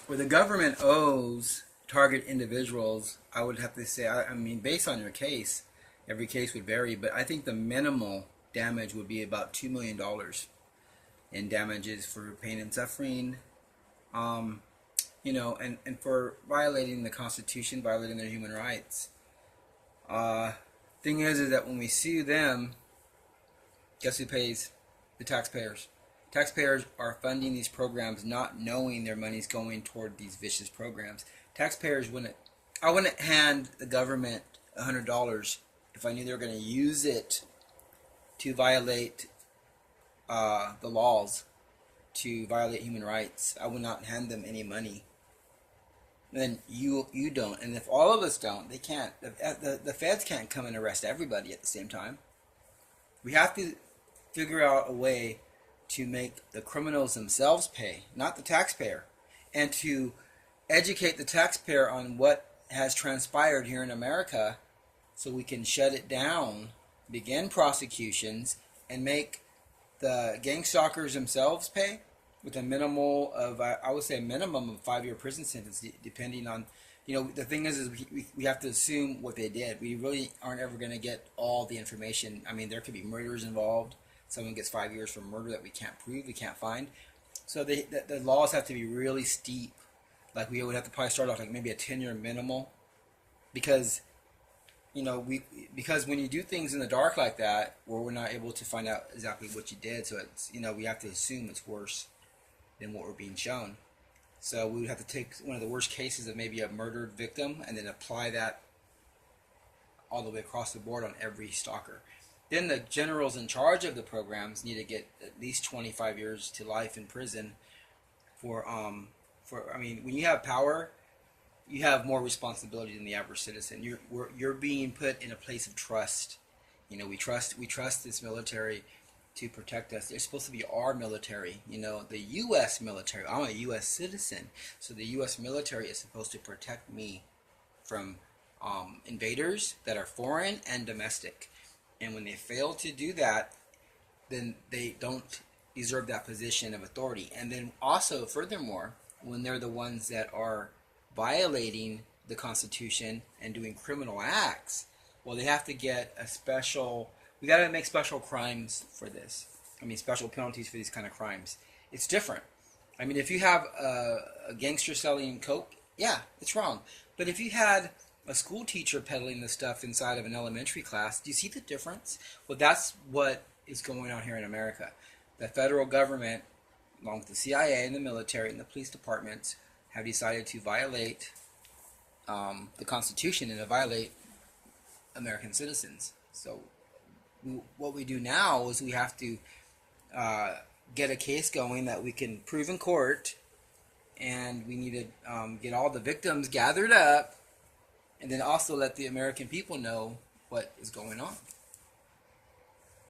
where the government owes target individuals, I would have to say, I mean, based on your case, every case would vary, but I think the minimal damage would be about $2 million in damages for pain and suffering, and for violating the Constitution, violating their human rights. Thing is that when we sue them, guess who pays? The taxpayers. Taxpayers are funding these programs not knowing their money's going toward these vicious programs. Taxpayers wouldn't. I wouldn't hand the government $100 if I knew they were going to use it to violate the laws, to violate human rights. I would not hand them any money. Then you don't, and if all of us don't, they can't. The feds can't come and arrest everybody at the same time. We have to figure out a way to make the criminals themselves pay, not the taxpayer, and to educate the taxpayer on what has transpired here in America so we can shut it down, begin prosecutions, and make the gang stalkers themselves pay with a minimal of, I would say a minimum of 5-year prison sentence, depending on, the thing is we have to assume what they did. We really aren't ever going to get all the information. I mean, there could be murders involved. Someone gets 5 years for murder that we can't prove, we can't find. So the laws have to be really steep. Like we would have to probably start off like maybe a 10-year minimal, because because when you do things in the dark like that, where we're not able to find out exactly what you did, so it's we have to assume it's worse than what we're being shown. So we would have to take one of the worst cases of maybe a murdered victim and then apply that all the way across the board on every stalker. Then the generals in charge of the programs need to get at least 25 years to life in prison for when you have power, you have more responsibility than the average citizen. You're being put in a place of trust. We trust this military to protect us. They're supposed to be our military. The U.S. military. I'm a U.S. citizen, so the U.S. military is supposed to protect me from invaders that are foreign and domestic. And when they fail to do that, then they don't deserve that position of authority. And then also, furthermore, when they're the ones that are violating the Constitution and doing criminal acts, well, they have to get we got to make special crimes for this. Special penalties for these kind of crimes. It's different. If you have a gangster selling coke, yeah, it's wrong. But if you had a school teacher peddling this stuff inside of an elementary class, do you see the difference? Well, that's what is going on here in America. The federal government, along with the CIA and the military and the police departments, have decided to violate the Constitution and to violate American citizens. So what we do now is we have to get a case going that we can prove in court, and we need to get all the victims gathered up, and then also let the American people know what is going on.